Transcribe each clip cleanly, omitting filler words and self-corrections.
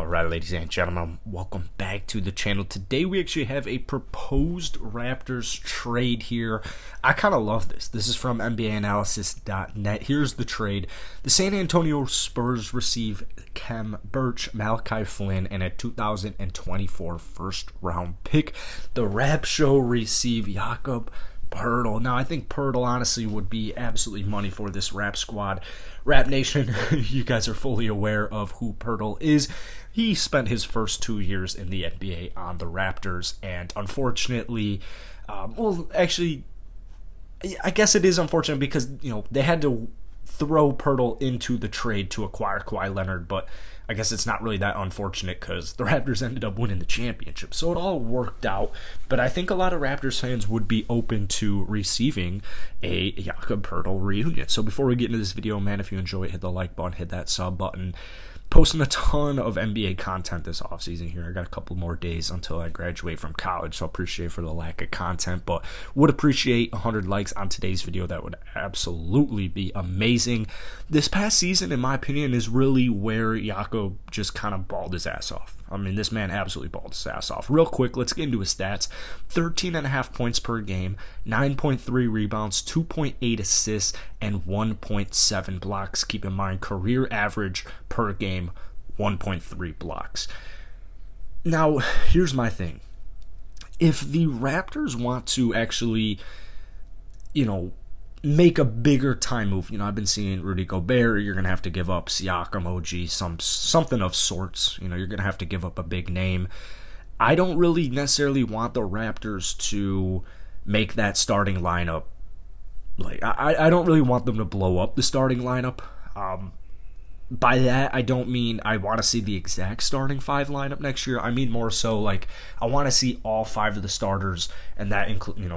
Alright, ladies and gentlemen, welcome back to the channel. Today we actually have a proposed Raptors trade here. I kind of love this. This is from NBAanalysis.net. Here's the trade. The San Antonio Spurs receive Khem Birch, Malachi Flynn, and a 2024 first-round pick. The Raptors receive Jakob Pöltl. Now, I think Poeltl honestly would be absolutely money for this Rap squad. Rap Nation, you guys are fully aware of who Poeltl is. He spent his first 2 years in the NBA on the Raptors, and unfortunately, I guess it is unfortunate because, they had to throw Poeltl into the trade to acquire Kawhi Leonard, but I guess it's not really that unfortunate because the Raptors ended up winning the championship. So it all worked out. But I think a lot of Raptors fans would be open to receiving a Jakob Pöltl reunion. So before we get into this video, man, if you enjoy it, hit the like button, hit that sub button. Posting a ton of NBA content this offseason here. I got a couple more days until I graduate from college, so I appreciate for the lack of content, but would appreciate 100 likes on today's video. That would absolutely be amazing. This past season, in my opinion, is really where Jakob just kind of balled his ass off. I mean, this man absolutely balled his ass off. Real quick, let's get into his stats. 13.5 points per game, 9.3 rebounds, 2.8 assists, and 1.7 blocks. Keep in mind, career average per game, 1.3 blocks. Now, here's my thing. If the Raptors want to actually, make a bigger time move. I've been seeing Rudy Gobert. You're going to have to give up Siakam, OG, something of sorts. You're going to have to give up a big name. I don't really necessarily want the Raptors to make that starting lineup. I don't really want them to blow up the starting lineup. By that, I don't mean I want to see the exact starting five lineup next year. I mean more so I want to see all five of the starters, and that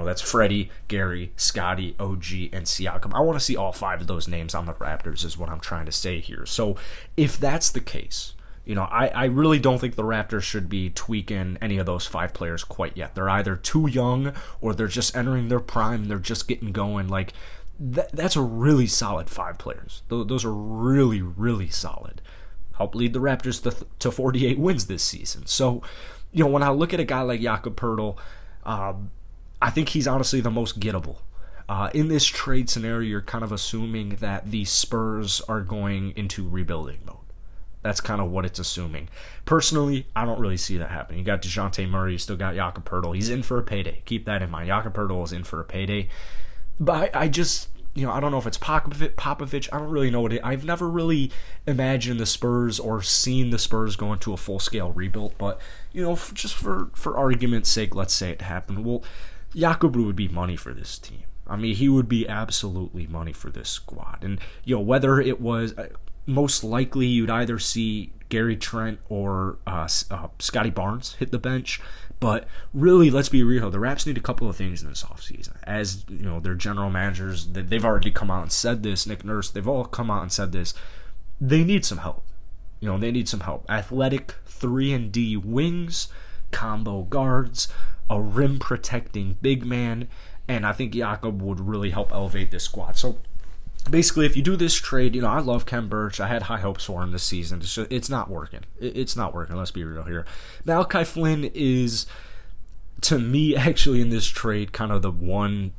that's Freddie, Gary, Scotty, OG, and Siakam. I want to see all five of those names on the Raptors is what I'm trying to say here. So if that's the case, I really don't think the Raptors should be tweaking any of those five players quite yet. They're either too young or they're just entering their prime. They're just getting going. That's a really solid five players. Those are really, really solid. Help lead the Raptors to 48 wins this season. So, when I look at a guy like Jakob Pöltl, I think he's honestly the most gettable. In this trade scenario, you're kind of assuming that the Spurs are going into rebuilding mode. That's kind of what it's assuming. Personally, I don't really see that happening. You got DeJounte Murray, you still got Jakob Pöltl. He's in for a payday. Keep that in mind. Jakob Pöltl is in for a payday. But I just, I don't know if it's Popovich. I don't really know what I've never really imagined the Spurs or seen the Spurs go into a full-scale rebuild. But, just for argument's sake, let's say it happened. Well, Jakob would be money for this team. I mean, he would be absolutely money for this squad. And, whether it was, most likely you'd either see Gary Trent or Scotty Barnes hit the bench. But really, let's be real. The Raps need a couple of things in this offseason. As their general managers, they've already come out and said this. Nick Nurse, they've all come out and said this. They need some help. They need some help. Athletic 3-and-D wings, combo guards, a rim protecting big man, and I think Jakob would really help elevate this squad. So basically, if you do this trade, I love Khem Birch. I had high hopes for him this season. It's not working. It's not working. Let's be real here. Malachi Flynn is, to me, actually in this trade, kind of the one,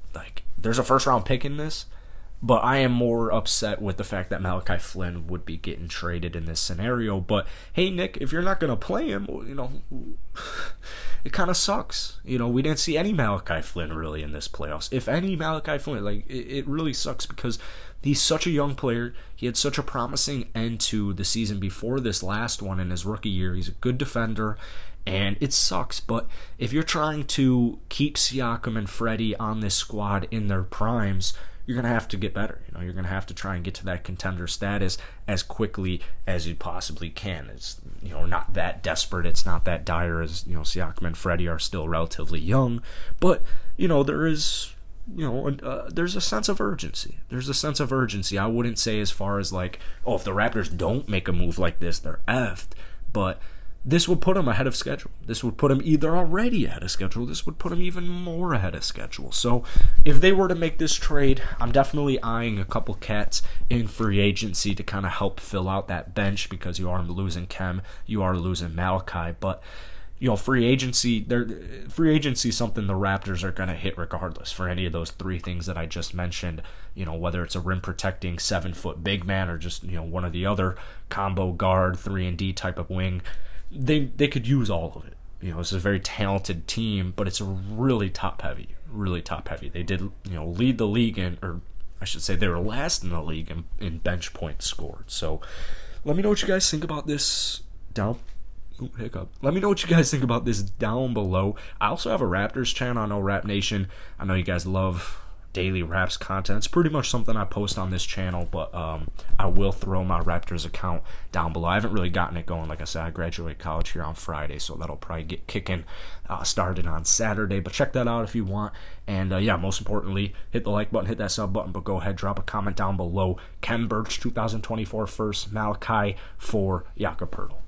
there's a first-round pick in this, but I am more upset with the fact that Malachi Flynn would be getting traded in this scenario. But, hey, Nick, if you're not going to play him, it kind of sucks. We didn't see any Malachi Flynn really in this playoffs. If any Malachi Flynn, it really sucks because he's such a young player. He had such a promising end to the season before this last one in his rookie year. He's a good defender, and it sucks. But if you're trying to keep Siakam and Freddie on this squad in their primes, you're going to have to get better. You're going to have to try and get to that contender status as quickly as you possibly can. It's, not that desperate. It's not that dire as, Siakam and Freddie are still relatively young. But, there is, there's a sense of urgency. There's a sense of urgency. I wouldn't say as far as if the Raptors don't make a move like this, they're effed. But this would put him ahead of schedule. This would put him either already ahead of schedule. This would put him even more ahead of schedule. So if they were to make this trade, I'm definitely eyeing a couple cats in free agency to kind of help fill out that bench, because you are losing Kem, you are losing Malachi. But free agency is something the Raptors are going to hit regardless for any of those three things that I just mentioned. Whether it's a rim protecting 7-foot big man or just one of the other combo guard 3-and-D type of wing. They could use all of it. It's a very talented team, but it's really top heavy. They did lead the league or I should say they were last in the league in bench points scored. So let me know what you guys think about this down. Let me know what you guys think about this down below. I also have a Raptors channel. I know Rap Nation. I know you guys love daily Raps content. It's pretty much something I post on this channel, but I will throw my Raptors account down below. I haven't really gotten it going. Like I said, I graduate college here on Friday, so that'll probably get kicking started on Saturday. But check that out if you want. And most importantly, hit the like button, hit that sub button, but go ahead, drop a comment down below. Kem Birch 2024 first, Malachi for Jakob Pöltl.